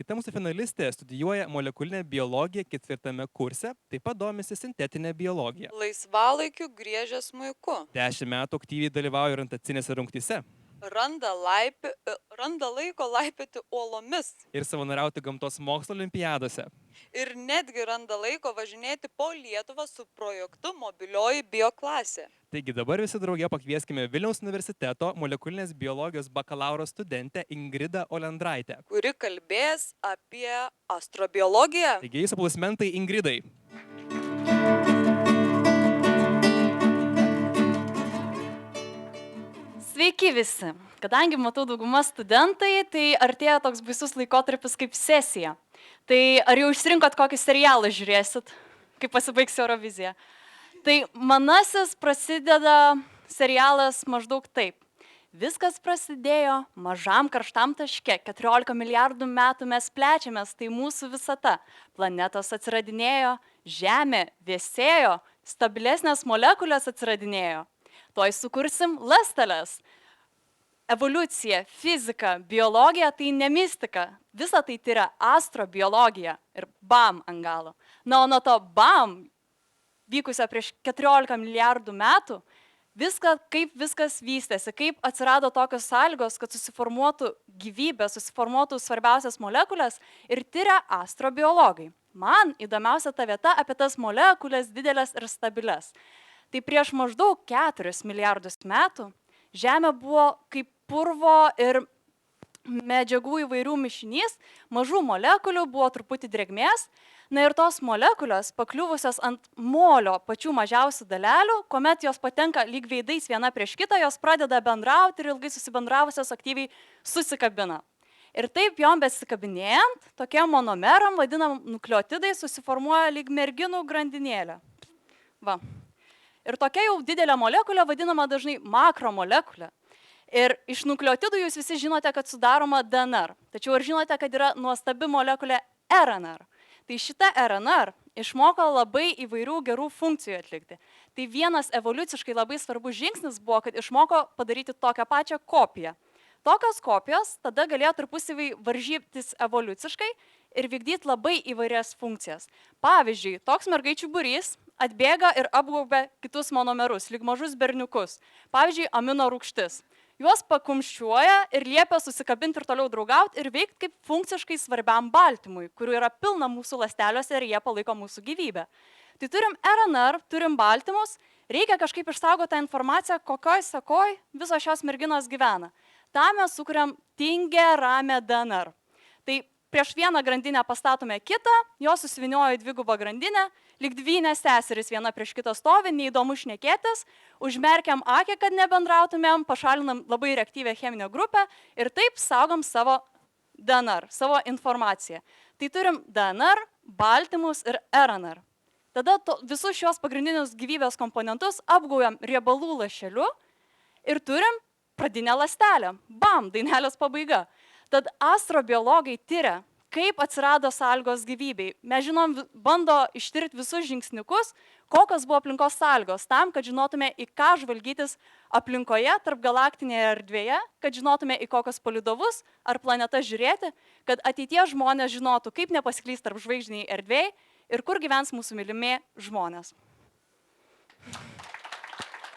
Kita mūsų finalistė studijuoja molekulinę biologiją 4 kurse, taip pat domisi sintetinę biologiją. Laisvalaikiu griežia smuiku. 10 metų aktyviai dalyvauja orientacinėse rungtyse Randa laiko laipioti uolomis. ir savanoriauti gamtos mokslo olimpiadose. Ir netgi randa laiko važinėti po Lietuvą su projektu Mobilioji bioklasė. Taigi dabar visi drauge pakvieskime Vilniaus universiteto molekulinės biologijos bakalauro studentę Ingridą Olendraitę. Kuri kalbės apie astrobiologiją. Taigi jūsų aplausmentai Ingridai. Sveiki visi. Kadangi matau dauguma studentai, tai artėja toks baisus laikotarpis kaip sesija. Tai ar jau išsirinkot kokį serialą žiūrėsit, kai pasibaigs Eurovizija? Tai manasis prasideda serialas maždaug taip. Viskas prasidėjo mažam karštam taške. 14 milijardų metų mes plečiamės, tai mūsų visata. Planetos atsiradinėjo, Žemė vėsėjo, stabilesnės molekulės atsiradinėjo. Tuoj sukursim ląsteles. Evoliucija, fizika, biologija tai ne mistika. Visa tai yra astrobiologija ir BAM ant galo. Na, o nuo to BAM, vykusio prieš 14 milijardų metų, kaip viskas vystėsi, kaip atsirado tokios sąlygos, kad susiformuotų gyvybė, susiformuotų svarbiausias molekulės ir tyria astrobiologai. Man įdomiausia ta vieta apie tas molekulės didelės ir stabilės. Tai prieš maždaug 4 milijardus metų Žemė buvo kaip purvo ir medžiagų įvairių mišinys, mažų molekulių, buvo truputį drėgmės, na ir tos molekulės pakliuvusios ant molio pačių mažiausių dalelių, kuomet jos patenka lyg veidais viena prieš kitą, jos pradeda bendrauti ir ilgai susibendravusios aktyviai susikabina. Ir taip jom besikabinėjant, tokiem monomeram, vadinam nukleotidai, susiformuoja lyg merginų grandinėlė. Va. Ir tokia jau didelė molekulė vadinama dažnai makromolekulė. Ir iš nukleotidų jūs visi žinote, kad sudaroma DNR. Tačiau ar žinote, kad yra nuostabi molekulė RNR? Tai šita RNR išmoko labai įvairių gerų funkcijų atlikti. Tai vienas evoliuciškai labai svarbus žingsnis buvo, kad išmoko padaryti tokią pačią kopiją. Tokios kopijos tada galėjo tarpusavy varžytis evoliuciškai ir vykdyti labai įvairias funkcijas. Pavyzdžiui, toks mergaičių būrys atbėga ir apgaubia kitus monomerus, lyg mažus berniukus. Pavyzdžiui, amino rūgštis. Juos pakumščiuoja ir liepia susikabinti ir toliau draugauti ir veikti kaip funkciškai svarbiam baltymui, kurių yra pilna mūsų ląsteliuose ir jie palaiko mūsų gyvybę. Tai turim RNR, turim baltymus, reikia kažkaip išsaugoti tą informaciją, kokioj sekoj visos šios merginos gyvena. Tam mes sukuriam tingę ramę DNR. Tai prieš vieną grandinę pastatome kitą, jos susiviniojo į dvigubą grandinę, lyg dvynės seserys viena prieš kitą stovi, neįdomu šnekėtis, užmerkiam akį, kad nebendrautumėm, pašalinam labai reaktyvę cheminę grupę ir taip saugom savo DNR, savo informaciją. Tai turim DNR, baltymus ir RNR. Tada visus šios pagrindinius gyvybės komponentus apgaujam riebalų lašeliu ir turim pradinę ląstelę. Bam, dainelės pabaiga. Tad astrobiologai tyria, kaip atsirado sąlygos gyvybei. Mes žinom, bando ištirti visus žingsniukus, kokios buvo aplinkos sąlygos, tam, kad žinotume, į ką žvalgytis aplinkoje, tarp galaktinėje erdvėje, kad žinotume, į kokios palydovus ar planetas žiūrėti, kad ateitie žmonės žinotų, kaip nepasiklysti tarp žvaigždiniai erdvėjai ir kur gyvens mūsų mylimi žmonės.